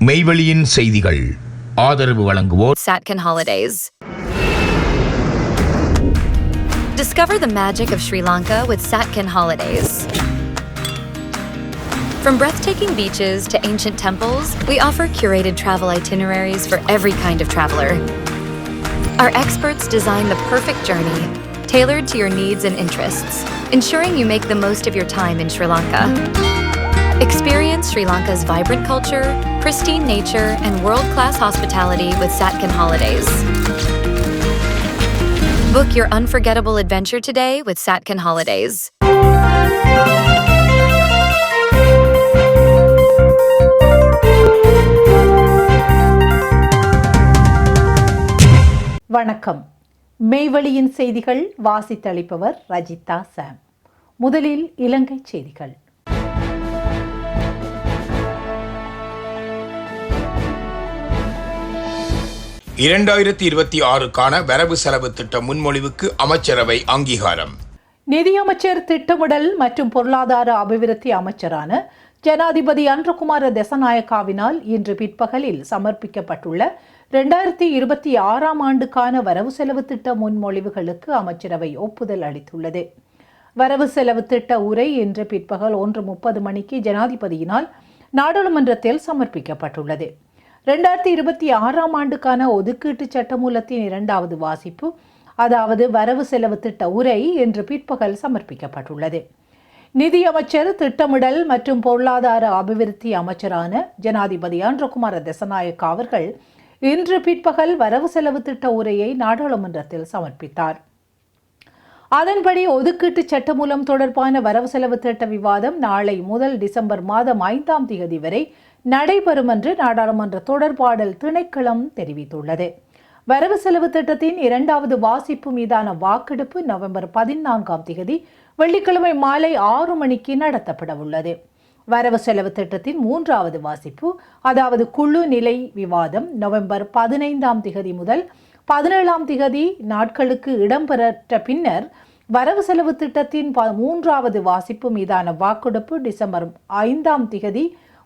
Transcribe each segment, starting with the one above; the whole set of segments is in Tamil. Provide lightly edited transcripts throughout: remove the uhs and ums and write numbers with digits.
மெய்வெளியின் செய்திகள் ஆதரவு வழங்குவோர் Satcon Holidays. Discover the magic of Sri Lanka with Satcon Holidays. From breathtaking beaches to ancient temples, we offer curated travel itineraries for every kind of traveler. Our experts design the perfect journey, tailored to your needs and interests, ensuring you make the most of your time in Sri Lanka. Experience Sri Lanka's vibrant culture, pristine nature, and world-class hospitality with Satcon Holidays. Book your unforgettable adventure today with Satcon Holidays. வணக்கம். மெய்வெளியின் செய்திகள் வாசித்தளிப்பவர் ரஜிதா சாம். முதலில் இலங்கை செய்திகள். இரண்டாயிரத்தி 26 வரவு செலவு திட்ட முன்மொழிவுக்கு அமைச்சரவை அங்கீகாரம். நிதியமைச்சர், திட்டமிடல் மற்றும் பொருளாதார அபிவிருத்தி அமைச்சரான ஜனாதிபதி அன்ரகுமார திசாநாயக்காவினால் இன்று பிற்பகலில் சமர்ப்பிக்கப்பட்டுள்ள 2026 ஆண்டுக்கான வரவு செலவு திட்ட முன்மொழிவுகளுக்கு அமைச்சரவை ஒப்புதல் அளித்துள்ளது. வரவு செலவு திட்ட உரை இன்று பிற்பகல் 1:30 மணிக்கு ஜனாதிபதியினால் நாடாளுமன்றத்தில் சமர்ப்பிக்கப்பட்டுள்ளது. 2026 ஆண்டுக்கான ஒதுக்கீட்டு சட்டமூலத்தின் 2வது வாசிப்பு, அதாவது வரவு செலவு திட்ட உரை இன்று பிற்பகல் சமர்ப்பிக்கப்பட்டுள்ளது. நிதியமைச்சர், திட்டமிடல் மற்றும் பொருளாதார அபிவிருத்தி அமைச்சரான ஜனாதிபதி அன்ரகுமார திசாநாயக்கா அவர்கள் இன்று பிற்பகல் வரவு செலவு திட்ட உரையை நாடாளுமன்றத்தில் சமர்ப்பித்தார். அதன்படி ஒதுக்கீட்டு சட்டமூலம் தொடர்பான வரவு செலவு திட்ட விவாதம் நாளை முதல் டிசம்பர் மாதம் 5ஆம் தேதி வரை நடைபெறும் என்று நாடாளுமன்ற தொடர்பாடல் திணைக்களம் தெரிவித்துள்ளது. வரவு செலவு திட்டத்தின் 2வது வாசிப்பு மீதான வாக்கெடுப்பு நவம்பர் 14ஆம் தேதி வெள்ளிக்கிழமை மாலை 6 மணிக்கு நடத்தப்பட உள்ளது. வரவு செலவு திட்டத்தின் 3வது வாசிப்பு, அதாவது குழு நிலை விவாதம் நவம்பர் 15ஆம் தேதி முதல் 17ஆம் தேதி நாட்களுக்கு இடம்பெற்ற பின்னர் வரவு செலவு திட்டத்தின் 3வது வாசிப்பு மீதான வாக்கெடுப்பு டிசம்பர் 5ஆம் தேதி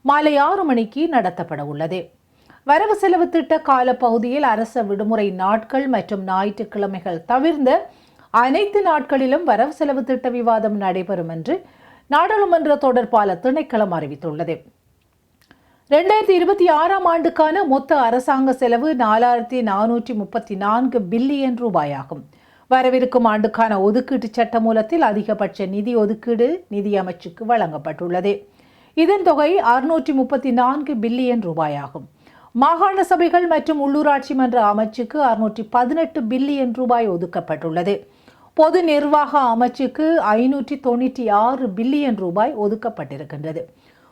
மாலை 6 மணிக்கு நடத்தப்பட உள்ளது. வரவு செலவு திட்ட காலப்பகுதியில் அரச விடுமுறை நாட்கள் மற்றும் ஞாயிற்றுக்கிழமைகள் தவிர்ந்த அனைத்து நாட்களிலும் வரவு செலவு திட்ட விவாதம் நடைபெறும் என்று நாடாளுமன்ற தொடர்பாளர் திணைக்களம் அறிவித்துள்ளது. 2026 ஆண்டுக்கான மொத்த அரசாங்க செலவு 4434 பில்லியன் ரூபாயாகும். வரவிருக்கும் ஆண்டுக்கான ஒதுக்கீட்டு சட்டமூலத்தில் அதிகபட்ச நிதி ஒதுக்கீடு நிதி அமைச்சுக்கு வழங்கப்பட்டுள்ளது. இதன் தொகை 634 பில்லியன் ரூபாயாகும். மாகாண சபைகள் மற்றும் உள்ளூராட்சி மன்ற அமைச்சுக்கு 618 பில்லியன் ரூபாய் ஒதுக்கப்பட்டுள்ளது. பொது நிர்வாக அமைச்சுக்கு 596 பில்லியன் ரூபாய் ஒதுக்கப்பட்டிருக்கின்றது.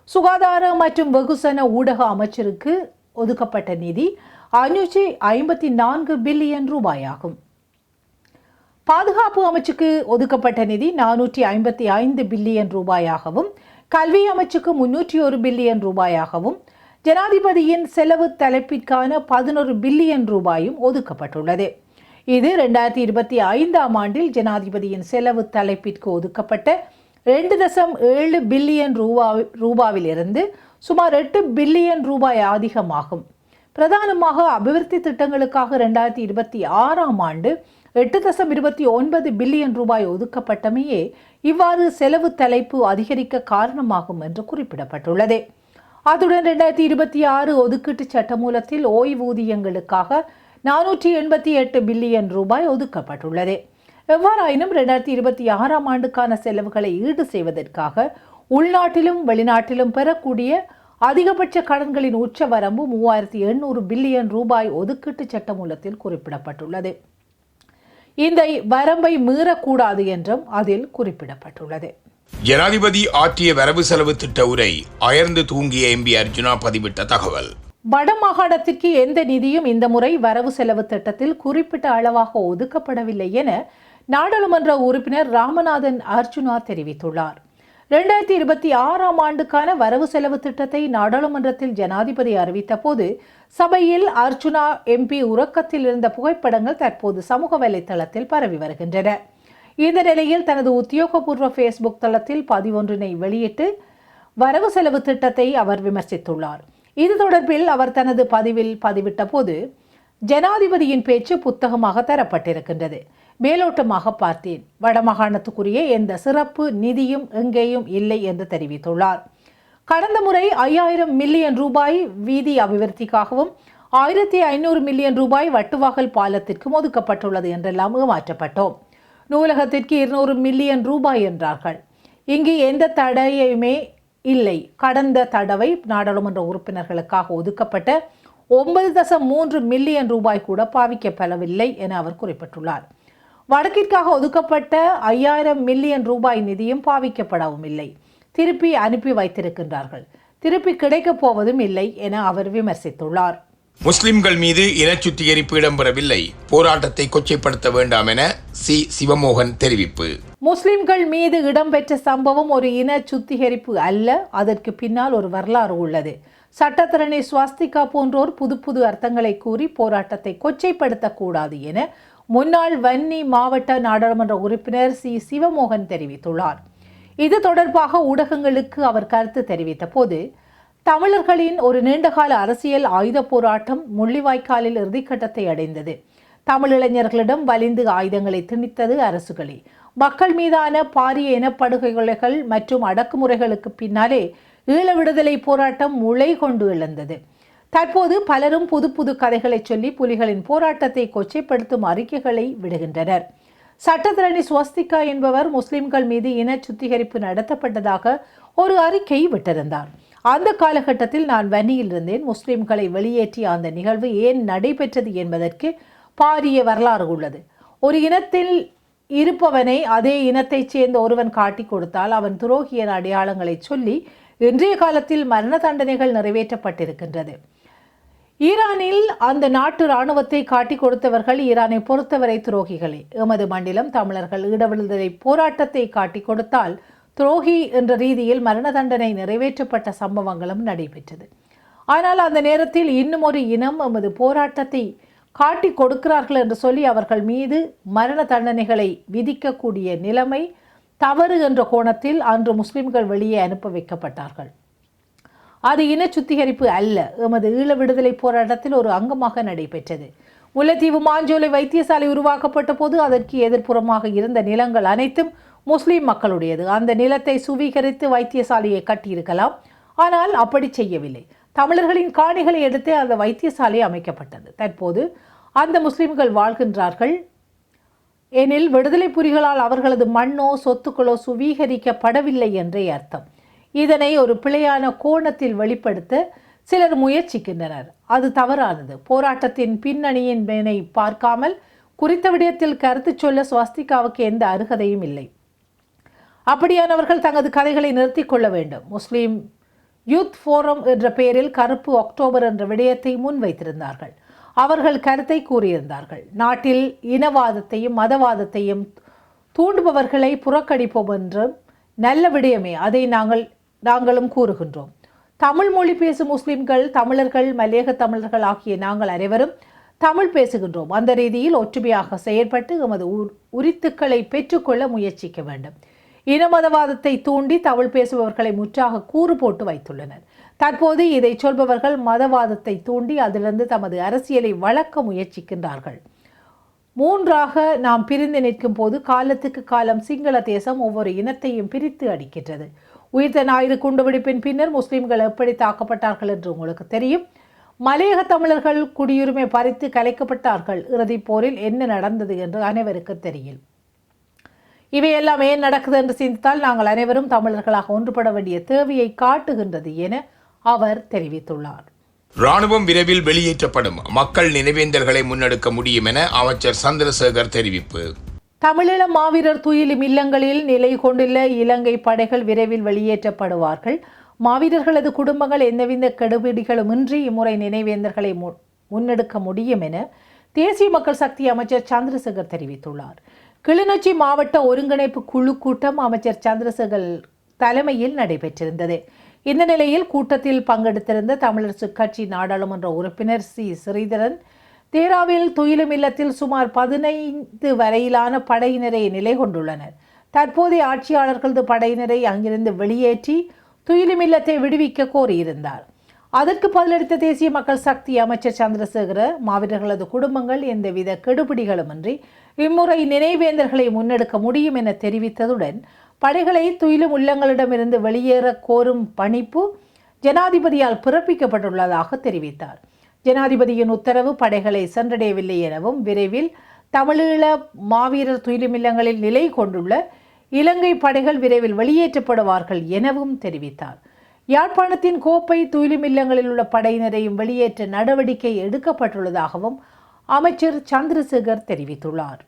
சுகாதார மற்றும் வெகுசன ஊடக அமைச்சருக்கு ஒதுக்கப்பட்ட நிதி 554 பில்லியன் ரூபாயாகும். பாதுகாப்பு அமைச்சுக்கு ஒதுக்கப்பட்ட நிதி 455 பில்லியன் ரூபாயாகவும், கல்வி அமைச்சுக்கு 301 பில்லியன் ரூபாயாகவும், ஜனாதிபதியின் செலவு தலைப்பிற்கான 11 பில்லியன் ரூபாயும் ஒதுக்கப்பட்டுள்ளது. இது 2025ஆம் ஆண்டில் ஜனாதிபதியின் செலவு தலைப்பிற்கு ஒதுக்கப்பட்ட 2.7 பில்லியன் ரூபாவிலிருந்து சுமார் 8 பில்லியன் ரூபாய் அதிகமாகும். பிரதானமாக அபிவிருத்தி திட்டங்களுக்காக 2026ஆம் ஆண்டு 8.29 பில்லியன் ரூபாய் ஒதுக்கப்பட்டமையே இவ்வாறு செலவு தலைப்பு அதிகரிக்க காரணமாகும் என்று குறிப்பிடப்பட்டுள்ளது. அதுடன் 2026 ஒதுக்கீட்டு சட்டமூலத்தில் ஓய்வூதியங்களுக்காக 488 பில்லியன் ரூபாய் ஒதுக்கப்பட்டுள்ளது. எவ்வாறாயினும் 2026ஆம் ஆண்டுக்கான செலவுகளை ஈடு செய்வதற்காக உள்நாட்டிலும் வெளிநாட்டிலும் பெறக்கூடிய அதிகபட்ச கடன்களின் உச்சவரம்பு 3800 பில்லியன் ரூபாய் ஒதுக்கீட்டு சட்டமூலத்தில் குறிப்பிடப்பட்டுள்ளது. இந்த வரம்பை மீறக்கூடாது என்றும் அதில் குறிப்பிடப்பட்டுள்ளது. ஜனாதிபதி ஆற்றிய வரவு செலவு திட்ட உரை அயர்ந்து தூங்கிய எம்பி அர்ஜுனா பதிவிட்ட தகவல். வடமாகாணத்திற்கு எந்த நிதியும் இந்த முறை வரவு செலவு திட்டத்தில் குறிப்பிட்ட அளவாக ஒதுக்கப்படவில்லை என நாடாளுமன்ற உறுப்பினர் ராமநாதன் அர்ஜுனா தெரிவித்துள்ளார். 2026ஆம் ஆண்டுக்கான வரவு செலவு திட்டத்தை நாடாளுமன்றத்தில் ஜனாதிபதி அறிவித்த போது சபையில் அர்ஜுனா எம்பி உறக்கத்தில் இருந்த புகைப்படங்கள் தற்போது சமூக வலைதளத்தில் பரவி வருகின்றன. இந்த நிலையில் தனது உத்தியோகபூர்வ ஃபேஸ்புக் தளத்தில் பதிவொன்றினை வெளியிட்டு வரவு செலவு திட்டத்தை அவர் விமர்சித்துள்ளார். இது தொடர்பில் அவர் தனது பதிவில் பதிவிட்ட போது, ஜனாதிபதியின் பேச்சு புத்தகமாக தரப்பட்டிருக்கின்றது. மேலோட்டமாக பார்த்தேன். வடமாகாணத்துக்குரிய எந்த சிறப்பு நிதியும் எங்கேயும் இல்லை என்று தெரிவித்துள்ளார். கடந்த முறை 5000 மில்லியன் ரூபாய் வீதி அபிவிருத்திக்காகவும் 1500 மில்லியன் ரூபாய் வட்டுவாகல் பாலத்திற்கும் ஒதுக்கப்பட்டுள்ளது என்றெல்லாம் ஏமாற்றப்பட்டோம். நூலகத்திற்கு 200 மில்லியன் ரூபாய் என்றார்கள். இங்கு எந்த தடையுமே இல்லை. கடந்த தடவை நாடாளுமன்ற உறுப்பினர்களுக்காக ஒதுக்கப்பட்ட 9.3 மில்லியன் ரூபாய் கூட பாவிக்கப்படவில்லை என அவர் குறிப்பிட்டுள்ளார். வடக்கிற்காக ஒதுக்கப்பட்ட 5000 மில்லியன் ரூபாய் நிதியும் பாவிக்கப்படவும் இல்லை. திருப்பி அனுப்பி வைத்திருக்கின்றார்கள். திருப்பி கிடைக்கப் போவதும் இல்லை என அவர் விமர்சித்துள்ளார். முஸ்லிம்கள் மீது இன சுத்திகரிப்பு இடம்பெறவில்லை, போராட்டத்தை கொச்சைப்படுத்த வேண்டாம் என சிவமோகன் தெரிவிப்பு. முஸ்லிம்கள் மீது இடம்பெற்ற சம்பவம் ஒரு இன சுத்திகரிப்பு அல்ல, அதற்கு பின்னால் ஒரு வரலாறு உள்ளது. சட்டத்தரணி ஸ்வஸ்திகா போன்றோர் புது அர்த்தங்களை கூறி போராட்டத்தை கொச்சைப்படுத்தக்கூடாது என முன்னாள் வன்னி மாவட்ட நாடாளுமன்ற உறுப்பினர் சிவமோகன் தெரிவித்துள்ளார். இது தொடர்பாக ஊடகங்களுக்கு அவர் கருத்து தெரிவித்த போது, தமிழர்களின் ஒரு நீண்டகால அரசியல் ஆயுத போராட்டம் முள்ளிவாய்க்காலில் இறுதிக்கட்டத்தை அடைந்தது. தமிழ் இளைஞர்களிடம் வலிந்து ஆயுதங்களை திணித்தது அரசுகளே. மக்கள் மீதான பாரிய இனப்படுகொலைகள் மற்றும் அடக்குமுறைகளுக்கு பின்னாலே ஈழ விடுதலை போராட்டம் முளை கொண்டு எழுந்தது. தற்போது பலரும் புது கதைகளை சொல்லி புலிகளின் போராட்டத்தை கொச்சைப்படுத்தும் அறிக்கைகளை விடுகின்றனர். சட்டத்தரணி ஸ்வஸ்திகா என்பவர் முஸ்லிம்கள் மீது இன சுத்திகரிப்பு நடத்தப்பட்டதாக ஒரு அறிக்கை விட்டிருந்தார். அந்த காலகட்டத்தில் நான் வன்னியில் இருந்தேன். முஸ்லிம்களை வெளியேற்றிய அந்த நிகழ்வு ஏன் நடைபெற்றது என்பதற்கு பாரிய வரலாறு உள்ளது. ஒரு இனத்தில் இருப்பவனை அதே இனத்தைச் சேர்ந்த ஒருவன் காட்டி கொடுத்தால் அவன் துரோகியன் அடையாளங்களை சொல்லி இன்றைய காலத்தில் மரண தண்டனைகள் நிறைவேற்றப்பட்டிருக்கின்றது. ஈரானில் அந்த நாட்டு இராணுவத்தை காட்டி கொடுத்தவர்கள் ஈரானை பொறுத்தவரை துரோகிகளே. எமது மண்டிலம் தமிழர்கள் ஈழவிடுதலை போராட்டத்தை காட்டி கொடுத்தால் துரோகி என்ற ரீதியில் மரண தண்டனை நிறைவேற்றப்பட்ட சம்பவங்களும் நடைபெற்றது. ஆனால் அந்த நேரத்தில் இன்னும் ஒரு இனம் எமது போராட்டத்தை காட்டி கொடுக்கிறார்கள் என்று சொல்லி அவர்கள் மீது மரண தண்டனைகளை விதிக்கக்கூடிய நிலைமை தவறு என்ற கோணத்தில் அன்று முஸ்லிம்கள் வெளியே அனுப்ப வைக்கப்பட்டார்கள். அது இன சுத்திகரிப்பு அல்ல, எமது ஈழ விடுதலை போராட்டத்தில் ஒரு அங்கமாக நடைபெற்றது. முல்லைத்தீவு மாஞ்சோலை வைத்தியசாலை உருவாக்கப்பட்ட போது அதற்கு எதிர்ப்புறமாக இருந்த நிலங்கள் அனைத்தும் முஸ்லிம் மக்களுடையது. அந்த நிலத்தை சுவீகரித்து வைத்தியசாலையை கட்டியிருக்கலாம். ஆனால் அப்படி செய்யவில்லை. தமிழர்களின் காணிகளை எடுத்து அந்த வைத்தியசாலை அமைக்கப்பட்டது. தற்போது அந்த முஸ்லிம்கள் வாழ்கின்றார்கள் எனில் விடுதலை புலிகளால் அவர்களது மண்ணோ சொத்துக்களோ சுவீகரிக்கப்படவில்லை என்றே அர்த்தம். இதனை ஒரு பிழையான கோணத்தில் வெளிப்படுத்த சிலர் முயற்சிக்கின்றனர். அது தவறானது. போராட்டத்தின் பின்னணியின் மேனை பார்க்காமல் குறித்த விடயத்தில் கருத்து சொல்ல ஸ்வஸ்திகாவுக்கு எந்த அருகதையும் இல்லை. அப்படியானவர்கள் தங்களது கதைகளை நிறுத்திக் கொள்ள வேண்டும். முஸ்லீம் யூத் ஃபோரம் என்ற பெயரில் கருப்பு அக்டோபர் என்ற விடயத்தை முன்வைத்திருந்தார்கள். அவர்கள் கருத்தை கூறியிருந்தார்கள். நாட்டில் இனவாதத்தையும் மதவாதத்தையும் தூண்டுபவர்களை புறக்கணிப்போம் என்றும் நல்ல விடயமே. அதை நாங்களும் கூறுகின்றோம். தமிழ் மொழி பேசும் முஸ்லிம்கள், தமிழர்கள், மலையக தமிழர்கள் ஆகிய நாங்கள் அனைவரும் தமிழ் பேசுகின்றோம். அந்த ரீதியில் ஒற்றுமையாக செயற்பட்டு எமது உரித்துக்களை பெற்றுக்கொள்ள முயற்சிக்க வேண்டும். இனமதவாதத்தை தூண்டி தமிழ் பேசுபவர்களை முற்றாக கூறு போட்டு வைத்துள்ளனர். தற்போது இதை சொல்பவர்கள் மதவாதத்தை தூண்டி அதிலிருந்து தமது அரசியலை வளர்க்க முயற்சிக்கின்றார்கள். மூன்றாக நாம் பிரிந்து நிற்கும் போது காலத்துக்கு காலம் சிங்கள தேசம் ஒவ்வொரு இனத்தையும் பிரித்து அடிக்கின்றது. உயிர்த்த ஞாயிறு குண்டுவெடிப்பின் பின்னர் முஸ்லிம்கள் எப்படி தாக்கப்பட்டார்கள் என்று உங்களுக்கு தெரியும். மலையக தமிழர்கள் குடியுரிமை பறித்து கலைக்கப்பட்டார்கள். இறுதிப் போரில் என்ன நடந்தது என்று அனைவருக்கு தெரியும். இவையெல்லாம் ஏன் நடக்குது என்று சிந்தித்தால் நாங்கள் அனைவரும் தமிழர்களாக ஒன்றுபட வேண்டிய தேவையை காட்டுகின்றது என அவர் தெரிவித்துள்ளார். ராணுவம் விரைவில் வெளியேற்றப்படும், மக்கள் நினைவேந்தல்களை முன்னெடுக்க முடியும் என அமைச்சர் சந்திரசேகர் தெரிவிப்பு. தமிழீழ மாவீரர் துயிலும் இல்லங்களில் நிலை கொண்டுள்ள இலங்கை படைகள் விரைவில் வெளியேற்றப்படுவார்கள். மாவீரர்களது குடும்பங்கள் எந்தவித கெடுபிடிகளுமின்றி இம்முறை நினைவேந்தல்களை முன்னெடுக்க முடியும் என தேசிய மக்கள் சக்தி அமைச்சர் சந்திரசேகர் தெரிவித்துள்ளார். கிளிநொச்சி மாவட்ட ஒருங்கிணைப்பு குழு கூட்டம் அமைச்சர் சந்திரசேகர் தலைமையில் நடைபெற்றிருந்தது. இந்த நிலையில் கூட்டத்தில் பங்கெடுத்திருந்த தமிழரசு கட்சி நாடாளுமன்ற உறுப்பினர் ஸ்ரீதரன், தேராவில் துயிலும் இல்லத்தில் சுமார் 15 வரையிலான படையினரை நிலை கொண்டுள்ளனர். தற்போதைய ஆட்சியாளர்களது படையினரை அங்கிருந்து வெளியேற்றி துயிலும் இல்லத்தை விடுவிக்க கோரியிருந்தார். அதற்கு பதிலளித்த தேசிய மக்கள் சக்தி அமைச்சர் சந்திரசேகர மாவீரர்களது குடும்பங்கள் எந்தவித கெடுபிடிகளுமின்றி இம்முறை நினைவேந்தல்களை முன்னெடுக்க முடியும் என தெரிவித்ததுடன் படைகளை துயிலும் உள்ளங்களிடமிருந்து வெளியேற கோரும் பணிப்பு ஜனாதிபதியால் பிறப்பிக்கப்பட்டுள்ளதாக தெரிவித்தார். ஜனாதிபதியின் உத்தரவு படைகளை சென்றடையவில்லை எனவும் விரைவில் தமிழீழ மாவீரர் துயிலும் இல்லங்களில் நிலை கொண்டுள்ள இலங்கை படைகள் விரைவில் வெளியேற்றப்படுவார்கள் எனவும் தெரிவித்தார். யாழ்ப்பாணத்தின் கோப்பை துயிலும் இல்லங்களில் உள்ள படையினரையும் வெளியேற்ற நடவடிக்கை எடுக்கப்பட்டுள்ளதாகவும் அமைச்சர் சந்திரசேகர் தெரிவித்துள்ளார்.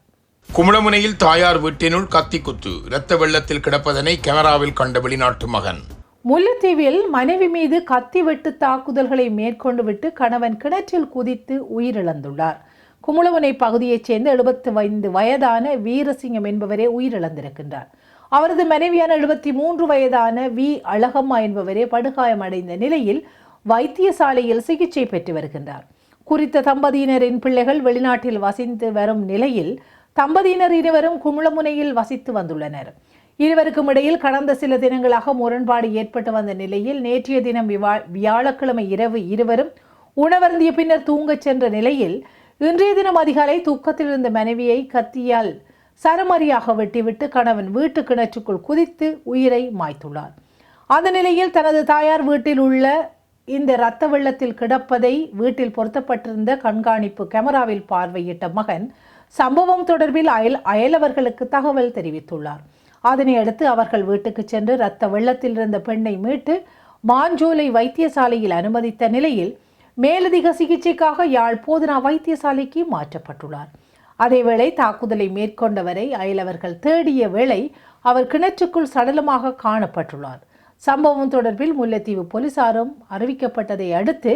குமுளமுனையில் தாயார் வீட்டினுள் கத்தி குத்து இரத்த வெள்ளத்தில் கிடப்பதனை கேமராவில் கண்ட வெளிநாட்டு மகன். முல்லைத்தீவில் மனைவி மீது கத்தி வெட்டு தாக்குதல்களை மேற்கொண்டு விட்டு கணவன் கிணற்றில் குதித்து உயிரிழந்துள்ளார். குமுளமுனை பகுதியைச் சேர்ந்த 75 வயதான வீரசிங்கம் என்பவரே உயிரிழந்திருக்கின்றார். அவரது மனைவியான 73 வயதான வி அழகம்மா என்பவரே படுகாயமடைந்த நிலையில் வைத்தியசாலையில் சிகிச்சை பெற்று வருகின்றார். குறித்த தம்பதியினரின் பிள்ளைகள் வெளிநாட்டில் வசித்து வரும் நிலையில் தம்பதியினர் இருவரும் குமுளமுனையில் வசித்து வந்துள்ளனர். இருவருக்கும் இடையில் கடந்த சில தினங்களாக முரண்பாடு ஏற்பட்டு வந்த நிலையில் நேற்றைய தினம் வியாழக்கிழமை இரவு இருவரும் உணவருந்திய பின்னர் தூங்கச் சென்ற நிலையில் இன்றைய தினம் அதிகாலை தூக்கத்தில் இருந்த மனைவியை கத்தியால் சரமாரியாக வெட்டிவிட்டு கணவன் வீட்டு கிணற்றுக்குள் குதித்து உயிரை மாய்த்துள்ளார். அந்த நிலையில் தனது தாயார் வீட்டில் உள்ள இந்த இரத்த வெள்ளத்தில் கிடப்பதை வீட்டில் பொருத்தப்பட்டிருந்த கண்காணிப்பு கேமராவில் பார்வையிட்ட மகன் சம்பவம் தொடர்பில் அயலவர்களுக்கு தகவல் தெரிவித்துள்ளார். அதனை அடுத்து அவர்கள் வீட்டுக்கு சென்று இரத்த வெள்ளத்தில் இருந்த பெண்ணை மீட்டு மாஞ்சோலை வைத்தியசாலையில் அனுமதித்த நிலையில் மேலதிக சிகிச்சைக்காக யாழ் போதனா வைத்தியசாலைக்கு மாற்றப்பட்டுள்ளார். அதேவேளை தாக்குதலை மேற்கொண்டவரை அயலவர்கள் தேடிய வேளை அவர் கிணற்றுக்குள் சடலமாக காணப்பட்டுள்ளார். சம்பவம் தொடர்பில் முல்லைத்தீவு போலீசாரும் அறிவிக்கப்பட்டதை அடுத்து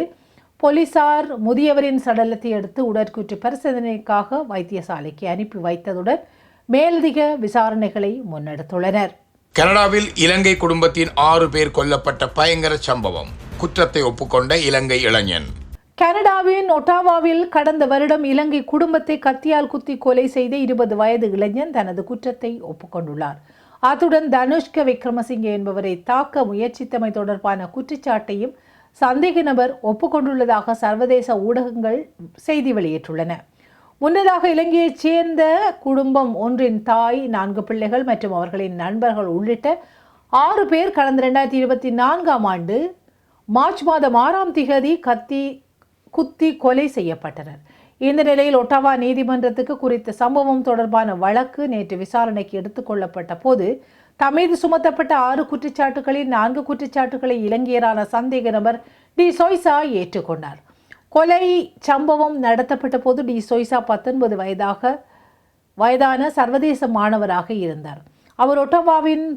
போலீசார் முதியவரின் சடலத்தை எடுத்து உடற்கூற்று பரிசோதனைக்காக வைத்தியசாலைக்கு அனுப்பி வைத்ததுடன் மேலதிக விசாரணைகளை முன்னெடுத்துள்ளனர். கனடாவில் இலங்கை குடும்பத்தின் 6 பேர் கொல்லப்பட்ட பயங்கர சம்பவம். குற்றத்தை ஒப்புக்கொண்ட இலங்கை இளைஞன். கனடாவின் ஒட்டாவாவில் கடந்த வருடம் இலங்கை குடும்பத்தை கத்தியால் குத்தி கொலை செய்த 20 வயது இளைஞன் தனது குற்றத்தை ஒப்புக்கொண்டுள்ளார். அத்துடன் தனுஷ்க விக்ரமசிங்கே என்பவரை தாக்க முயற்சித்தமை தொடர்பான குற்றச்சாட்டையும் சந்தேக நபர் ஒப்புக்கொண்டுள்ளதாக சர்வதேச ஊடகங்கள் செய்தி வெளியிட்டுள்ளன. முன்னதாக இலங்கையைச் சேர்ந்த குடும்பம் ஒன்றின் தாய், 4 பிள்ளைகள் மற்றும் அவர்களின் நண்பர்கள் உள்ளிட்ட 6 பேர் கடந்த 2024ஆம் ஆண்டு மார்ச் மாதம் 6ஆம் திகதி குத்தி கொலை செய்யப்பட்டனர். இந்த நிலையில் ஒட்டாவா நீதிமன்றத்துக்கு குறித்த சம்பவம் தொடர்பான வழக்கு நேற்று விசாரணைக்கு எடுத்துக் கொள்ளப்பட்ட போது தமீது சுமத்தப்பட்ட 6 குற்றச்சாட்டுகளில் 4 குற்றச்சாட்டுகளை இலங்கையரான சந்தேக நபர் டி சொய்சா ஏற்றுக்கொண்டார். கொலை சம்பவம் நடத்தப்பட்ட போது டி சொய்சா 19 வயதான சர்வதேச மாணவராக இருந்தார். அவர் ஒட்டாவாவின்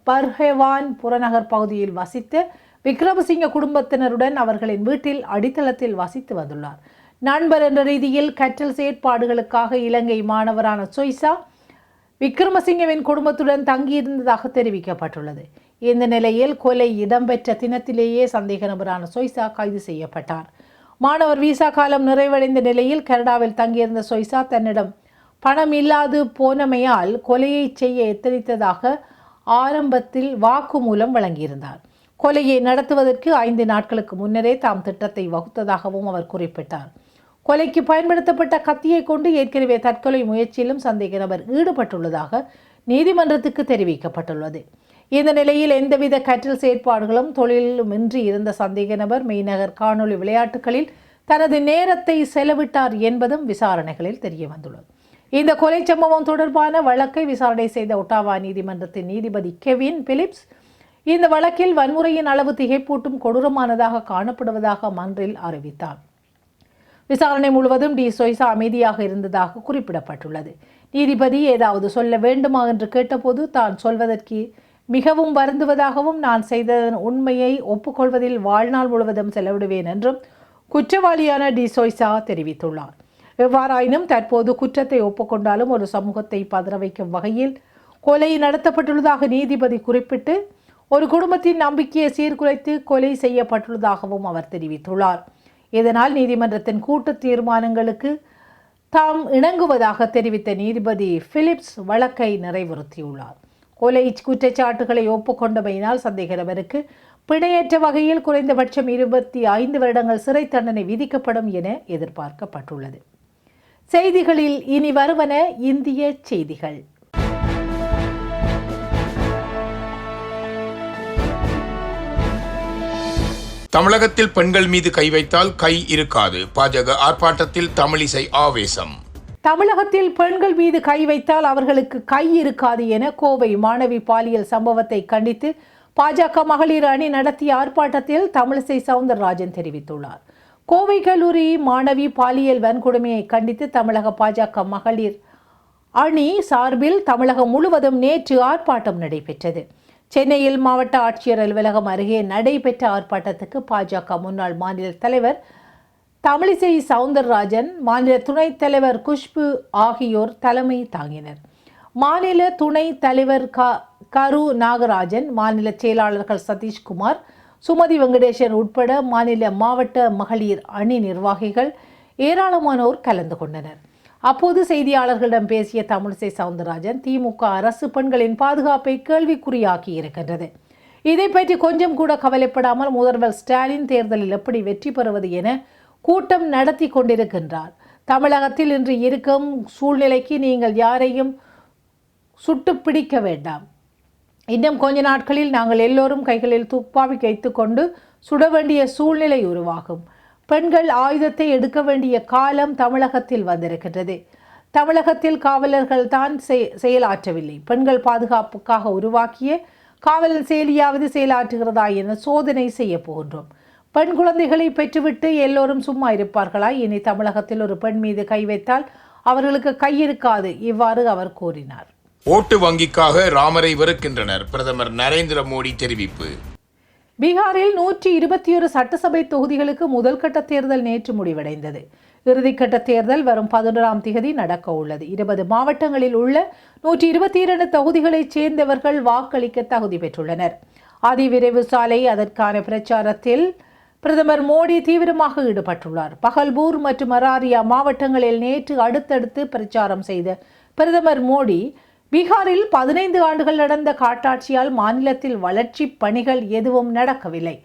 பர்ஹெவான் புறநகர் பகுதியில் வசித்த விக்ரமசிங்க குடும்பத்தினருடன் அவர்களின் வீட்டில் அடித்தளத்தில் வசித்து வந்துள்ளார். நண்பர் என்ற ரீதியில் கற்றல் செயற்பாடுகளுக்காக இலங்கை மாணவரான சொய்சா விக்ரமசிங்கவின் குடும்பத்துடன் தங்கியிருந்ததாக தெரிவிக்கப்பட்டுள்ளது. இந்த நிலையில் கொலை இடம்பெற்ற தினத்திலேயே சந்தேக நபரான சொய்சா கைது செய்யப்பட்டார். மாணவர் விசா காலம் நிறைவடைந்த நிலையில் கனடாவில் தங்கியிருந்த சொய்சா தன்னிடம் பணம் இல்லாது போனமையால் கொலையை செய்ய எத்தனித்ததாக ஆரம்பத்தில் வாக்குமூலம் வழங்கியிருந்தார். கொலையை நடத்துவதற்கு 5 நாட்களுக்கு முன்னரே தாம் திட்டத்தை வகுத்ததாகவும் அவர் குறிப்பிட்டார். கொலைக்கு பயன்படுத்தப்பட்ட கத்தியை கொண்டு ஏற்கனவே தற்கொலை முயற்சியிலும் சந்தேக நபர் ஈடுபட்டுள்ளதாக நீதிமன்றத்துக்கு தெரிவிக்கப்பட்டுள்ளது. இந்த நிலையில் எந்தவித கற்றல் செயற்பாடுகளும் தொழிலுமின்றி இருந்த சந்தேக நபர் மெய்நகர் காணொலி விளையாட்டுகளில் தனது நேரத்தை செலவிட்டார் என்பதும் விசாரணைகளில் தெரிய வந்துள்ளது. இந்த கொலை சம்பவம் தொடர்பான வழக்கை விசாரணை செய்த ஒட்டாவா நீதிமன்றத்தின் நீதிபதி கெவின் பிலிப்ஸ் இந்த வழக்கில் வன்முறையின் அளவு திகைப்பூட்டும் கொடூரமானதாக காணப்படுவதாக மன்றில் அறிவித்தார். விசாரணை முழுவதும் டி சொய்சா அமைதியாக இருந்ததாக குறிப்பிடப்பட்டுள்ளது. நீதிபதி ஏதாவது சொல்ல வேண்டுமா என்று கேட்டபோது தான் சொல்வதற்கு மிகவும் வருந்துவதாகவும் நான் செய்ததன் உண்மையை ஒப்புக்கொள்வதில் வாழ்நாள் முழுவதும் செலவிடுவேன் என்றும் குற்றவாளியான டி சொய்சா தெரிவித்துள்ளார். எவ்வாறாயினும் தற்போது குற்றத்தை ஒப்புக்கொண்டாலும் ஒரு சமூகத்தை பதற வைக்கும் வகையில் கொலை நடத்தப்பட்டுள்ளதாக நீதிபதி குறிப்பிட்டு ஒரு குடும்பத்தின் நம்பிக்கையை சீர்குலைத்து கொலை செய்யப்பட்டுள்ளதாகவும் அவர் தெரிவித்துள்ளார். இதனால் நீதிமன்றத்தின் கூட்டு தீர்மானங்களுக்கு தாம் இணங்குவதாக தெரிவித்த நீதிபதி பிலிப்ஸ் வழக்கை நிறைவேற்றியுள்ளார். கொலை குற்றச்சாட்டுகளை ஒப்புக்கொண்டமையினால் சந்தேக நபருக்கு பிணையற்ற வகையில் குறைந்தபட்சம் 25 வருடங்கள் சிறை தண்டனை விதிக்கப்படும் என எதிர்பார்க்கப்பட்டுள்ளது. செய்திகளில் இனி வருவன இந்திய செய்திகள். தமிழகத்தில் பெண்கள் மீது கை வைத்தால் கை இருக்காது. பாஜக ஆர்ப்பாட்டத்தில் தமிழிசை ஆவேசம். தமிழகத்தில் பெண்கள் மீது கை வைத்தால் அவர்களுக்கு கை இருக்காது என கோவை மாணவி பாலியல் சம்பவத்தை கண்டித்து பாஜக மகளிர் அணி நடத்திய ஆர்ப்பாட்டத்தில் தமிழிசை சவுந்தரராஜன் தெரிவித்துள்ளார். கோவை கல்லூரி மாணவி பாலியல் வன்கொடுமையை கண்டித்து தமிழக பாஜக மகளிர் அணி சார்பில் தமிழகம் முழுவதும் நேற்று ஆர்ப்பாட்டம் நடைபெற்றது. சென்னையில் மாவட்ட ஆட்சியர் அலுவலகம் அருகே நடைபெற்ற ஆர்ப்பாட்டத்துக்கு பாஜக முன்னாள் மாநில தலைவர் தமிழிசை சவுந்தரராஜன், மாநில துணைத் தலைவர் குஷ்பு ஆகியோர் தலைமை தாங்கினர். மாநில துணைத் தலைவர் கரு நாகராஜன், மாநில செயலாளர்கள் சதீஷ்குமார், சுமதி வெங்கடேசன் உட்பட மாநில மாவட்ட மகளிர் அணி நிர்வாகிகள் ஏராளமானோர் கலந்து கொண்டனர். அப்போது செய்தியாளர்களிடம் பேசிய தமிழிசை சவுந்தரராஜன், திமுக அரசு பெண்களின் பாதுகாப்பை கேள்விக்குறியாக்கி இருக்கின்றது. இதை பற்றி கொஞ்சம் கூட கவலைப்படாமல் முதல்வர் ஸ்டாலின் தேர்தலில் எப்படி வெற்றி பெறுவது என கூட்டம் நடத்தி கொண்டிருக்கின்றார். தமிழகத்தில் இன்று இருக்கும் சூழ்நிலைக்கு நீங்கள் யாரையும் சுட்டு பிடிக்க வேண்டாம். இன்னும் கொஞ்ச நாட்களில் நாங்கள் எல்லோரும் கைகளில் துப்பாக்கி வைத்துக்கொண்டு சுட வேண்டிய சூழ்நிலை உருவாகும். பெண்கள் ஆயுதத்தை எடுக்க வேண்டிய காலம் தமிழகத்தில் வந்திருக்கின்றது. தமிழகத்தில் காவலர்கள் தான் செயலாற்றவில்லை. பெண்கள் பாதுகாப்புக்காக உருவாக்கிய காவலர் செயலியாவது செயலாற்றுகிறதா என சோதனை செய்ய போகின்றோம். பெண் குழந்தைகளை பெற்றுவிட்டு எல்லோரும் சும்மா இருப்பார்களா? இனி தமிழகத்தில் ஒரு பெண் மீது கை வைத்தால் அவர்களுக்கு கை இருக்காது. இவ்வாறு அவர் கூறினார். ஓட்டு வங்கிக்காக ராமரை வெறுக்கின்றனர். பிரதமர் நரேந்திர மோடி தெரிவிப்பு. பீகாரில் 121 சட்டசபை தொகுதிகளுக்கு முதல் கட்ட தேர்தல் நேற்று முடிவடைந்தது. இறுதிக்கட்ட தேர்தல் வரும் 11ஆம் தேதி நடக்க உள்ளது. 20 மாவட்டங்களில் உள்ள 122 தொகுதிகளைச் சேர்ந்தவர்கள் வாக்களிக்க தகுதி பெற்றுள்ளனர். அதிவிரைவு சாலை அதற்கான பிரச்சாரத்தில் பிரதமர் மோடி தீவிரமாக ஈடுபட்டுள்ளார். பகல்பூர் மற்றும் அராரியா மாவட்டங்களில் நேற்று அடுத்தடுத்து பிரச்சாரம் செய்த பிரதமர் மோடி, பீகாரில் 15 ஆண்டுகள் நடந்த காட்டாட்சியால் மாநிலத்தில் வளர்ச்சி பணிகள் எதுவும் நடக்கவில்லை.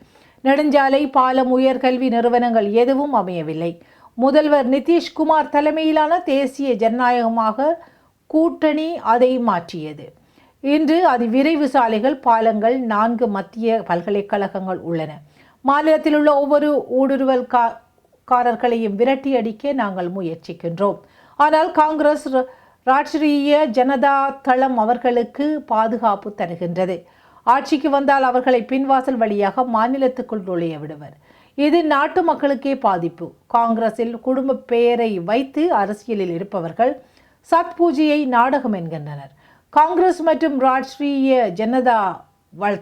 நெடுஞ்சாலை, பாலம், உயர்கல்வி நிறுவனங்கள் எதுவும் அமையவில்லை. முதல்வர் நிதிஷ்குமார் தலைமையிலான தேசிய ஜனநாயகமாக கூட்டணி அதை மாற்றியது. இன்று அதிவிரைவு சாலைகள், பாலங்கள், 4 மத்திய பல்கலைக்கழகங்கள் உள்ளன. மாநிலத்தில் உள்ள ஒவ்வொரு ஊடுருவல்காரர்களையும் விரட்டி அடிக்க நாங்கள் முயற்சிக்கின்றோம். ஆனால் காங்கிரஸ் ராஷ்டிரிய ஜனதா தளம் அவர்களுக்கு பாதுகாப்பு தருகின்றது. ஆட்சிக்கு வந்தால் அவர்களை பின்வாசல் வழியாக மாநிலத்துக்குள் நுழைய விடுவர். இது நாட்டு மக்களுக்கே பாதிப்பு. காங்கிரஸில் குடும்ப பெயரை வைத்து அரசியலில் இருப்பவர்கள் சத் பூஜையை நாடகம் என்கின்றனர். காங்கிரஸ் மற்றும் ராஷ்டிரிய ஜனதா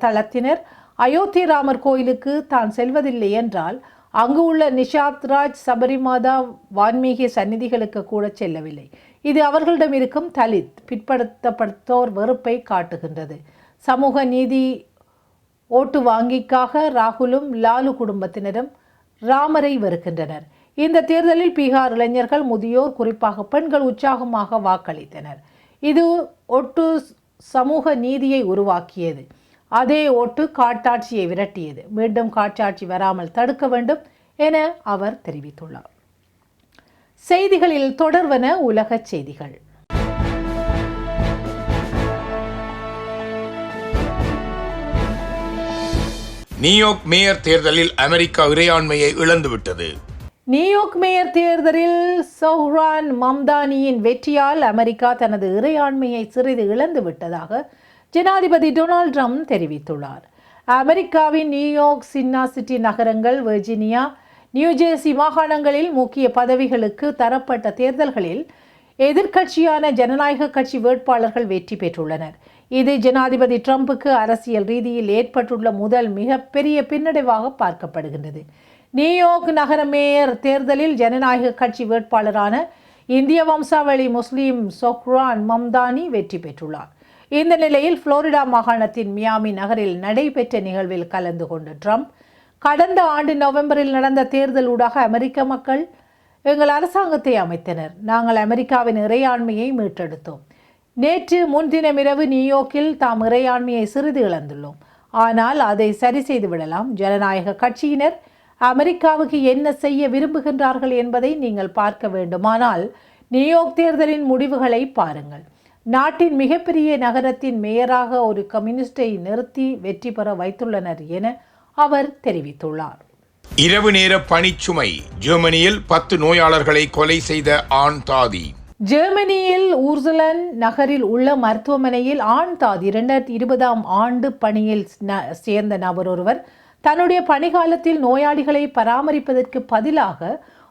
தளத்தினர் அயோத்தி ராமர் கோயிலுக்கு தான் செல்வதில்லை என்றால் அங்கு உள்ள நிஷாத் ராஜ், சபரிமாதா, வான்மீகி சந்நிதிகளுக்கு கூட செல்லவில்லை. இது அவர்களிடம் இருக்கும் தலித் பிற்படுத்தப்பட்டோர் வெறுப்பை காட்டுகின்றது. சமூக நீதி ஓட்டு வாங்கிக்காக ராகுலும் லாலு குடும்பத்தினரும் ராமரை வெறுக்கின்றனர். இந்த தேர்தலில் பீகார் இளைஞர்கள், முதியோர், குறிப்பாக பெண்கள் உற்சாகமாக வாக்களித்தனர். இது ஒட்டு சமூக நீதியை உருவாக்கியது. அதே ஓட்டு காட்டாட்சியை விரட்டியது. மீண்டும் காட்டாட்சி வராமல் தடுக்க வேண்டும் என அவர் தெரிவித்துள்ளார். செய்திகளில் தொடர்வன உலக செய்திகள். நியூயார்க் மேயர் தேர்தலில் அமெரிக்கா இறையாண்மையை இழந்துவிட்டது. நியூயார்க் மேயர் தேர்தலில் சௌஹ்ரான் மம்தானியின் வெற்றியால் அமெரிக்கா தனது இறையாண்மையை சிறிது இழந்து விட்டதாக ஜனாதிபதி டொனால்ட் ட்ரம்ப் தெரிவித்துள்ளார். அமெரிக்காவின் நியூயார்க், சின்னா சிட்டி நகரங்கள், வெர்ஜீனியா, நியூஜெர்சி மாகாணங்களில் முக்கிய பதவிகளுக்கு தரப்பட்ட தேர்தல்களில் எதிர்க்கட்சியான ஜனநாயக கட்சி வேட்பாளர்கள் வெற்றி பெற்றுள்ளனர். இது ஜனாதிபதி ட்ரம்புக்கு அரசியல் ரீதியில் ஏற்பட்டுள்ள முதல் மிகப்பெரிய பின்னடைவாக பார்க்கப்படுகின்றது. நியூயார்க் நகர மேயர் தேர்தலில் ஜனநாயக கட்சி வேட்பாளரான இந்திய வம்சாவளி முஸ்லீம் சௌஹ்ரான் மம்தானி வெற்றி பெற்றுள்ளார். இந்த நிலையில் புளோரிடா மாகாணத்தின் மியாமி நகரில் நடைபெற்ற நிகழ்வில் கலந்து கொண்ட ட்ரம்ப், கடந்த ஆண்டு நவம்பரில் நடந்த தேர்தல் ஊடாக அமெரிக்க மக்கள் எங்கள் அரசாங்கத்தை அமைத்தனர். நாங்கள் அமெரிக்காவின் இறையாண்மையை மீட்டெடுத்தோம். நேற்று முன்தினம் இரவு நியூயார்க்கில் தாம் இறையாண்மையை சிறிது இழந்துள்ளோம். ஆனால் அதை சரி செய்து விடலாம். ஜனநாயக கட்சியினர் அமெரிக்காவுக்கு என்ன செய்ய விரும்புகின்றார்கள் என்பதை நீங்கள் பார்க்க வேண்டுமானால் நியூயார்க் தேர்தலின் முடிவுகளை பாருங்கள். நாட்டின் மிகப்பெரிய நகரத்தின் மேயராக ஒரு கம்யூனிஸ்டை நிறுத்தி வெற்றி பெற வைத்துள்ளனர் என அவர் தெரிவித்துள்ளார். இரவு நேர பணிச்சுமை. ஜெர்மனியில் 10 நோயாளர்களை கொலை செய்த ஆண் தாதி. ஜெர்மனியில் ஊர்சலன் நகரில் உள்ள மருத்துவமனையில் ஆண் தாதி 2020ஆம் ஆண்டு பணியில் சேர்ந்த நபர் ஒருவர் தன்னுடைய பணிகாலத்தில் நோயாளிகளை பராமரிப்பதற்கு பதிலாக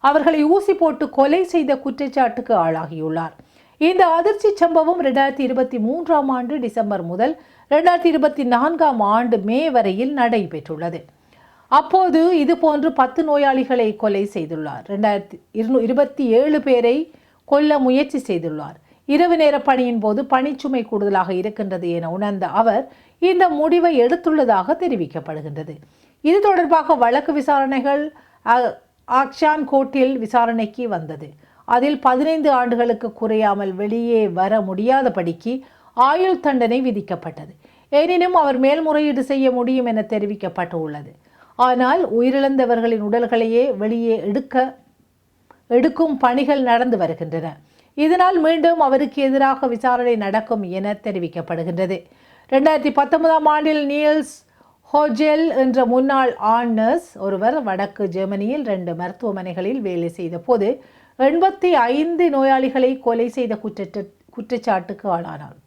அவர்களை ஊசி போட்டு கொலை செய்த குற்றச்சாட்டுக்கு ஆளாகியுள்ளார். இந்த அதிர்ச்சி சம்பவம் 2023ஆம் ஆண்டு டிசம்பர் முதல் 2024ஆம் ஆண்டு மே வரையில் நடைபெற்றுள்ளது. அப்போது இதுபோன்று 10 நோயாளிகளை கொலை செய்துள்ளார். 27 பேரை கொல்ல முயற்சி செய்துள்ளார். இரவு நேர பணியின் போது பணிச்சுமை கூடுதலாக இருக்கின்றது என உணர்ந்த அவர் இந்த முடிவை எடுத்துள்ளதாக தெரிவிக்கப்படுகின்றது. இது தொடர்பாக வழக்கு விசாரணைகள் ஆக்ஷான் கோர்ட்டில் விசாரணைக்கு வந்தது. அதில் 15 ஆண்டுகளுக்கு குறையாமல் வெளியே வர முடியாதபடிக்கு ஆயுள் தண்டனை விதிக்கப்பட்டது. எனினும் அவர் மேல்முறையீடு செய்ய முடியும் என தெரிவிக்கப்பட்டுள்ளது. ஆனால் உயிரிழந்தவர்களின் உடல்களையே வெளியே எடுக்கும் பணிகள் நடந்து வருகின்றன. இதனால் மீண்டும் அவருக்கு எதிராக விசாரணை நடக்கும் என தெரிவிக்கப்படுகின்றது. 2019ஆம் ஆண்டில் நீல்ஸ் ஹோஜெல் என்ற முன்னாள் ஆண் நர்ஸ் ஒருவர் வடக்கு ஜெர்மனியில் 2 மருத்துவமனைகளில் வேலை செய்த போது 85 நோயாளிகளை கொலை செய்த குற்றச்சாட்டுக்கு ஆளானார்.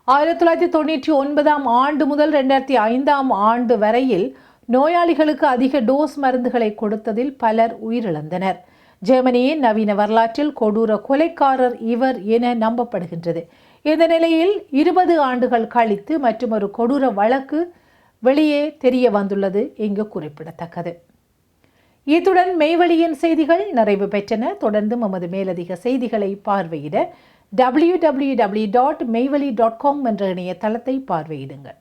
1999ஆம் ஆண்டு முதல் 2005ஆம் ஆண்டு வரையில் நோயாளிகளுக்கு அதிக டோஸ் மருந்துகளை கொடுத்ததில் பலர் உயிரிழந்தனர். ஜெர்மனியின் நவீன வரலாற்றில் கொடூர கொலைக்காரர் இவர் என நம்பப்படுகின்றது. இந்த நிலையில் 20 ஆண்டுகள் கழித்து மற்றும் ஒரு கொடூர வழக்கு வெளியே தெரிய வந்துள்ளது இங்கு குறிப்பிடத்தக்கது. இத்துடன் மெய்வழியின் செய்திகள் நிறைவு பெற்றன. தொடர்ந்து நமது மேலதிக செய்திகளை பார்வையிட www.மெய்வழி.com என்ற இணையதளத்தை பார்வையிடுங்கள்.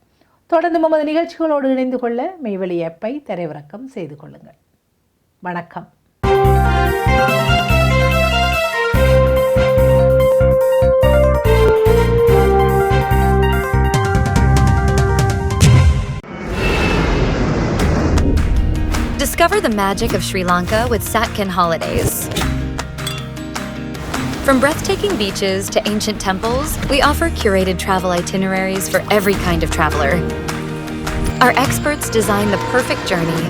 தொடர்ந்து நமது நிகழ்ச்சிகளோடு இணைந்து கொள்ள மெய்வழி ஆப்பை தரைவிறக்கம் செய்து கொள்ளுங்கள். வணக்கம். Discover the magic of Sri Lanka with Satkin Holidays. From breathtaking beaches to ancient temples, we offer curated travel itineraries for every kind of traveler. Our experts design the perfect journey,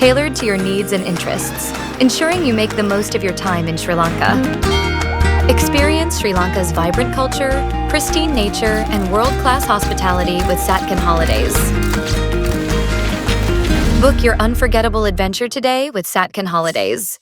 tailored to your needs and interests, ensuring you make the most of your time in Sri Lanka. Experience Sri Lanka's vibrant culture, pristine nature, and world-class hospitality with Satkin Holidays. Book your unforgettable adventure today with Satkin Holidays.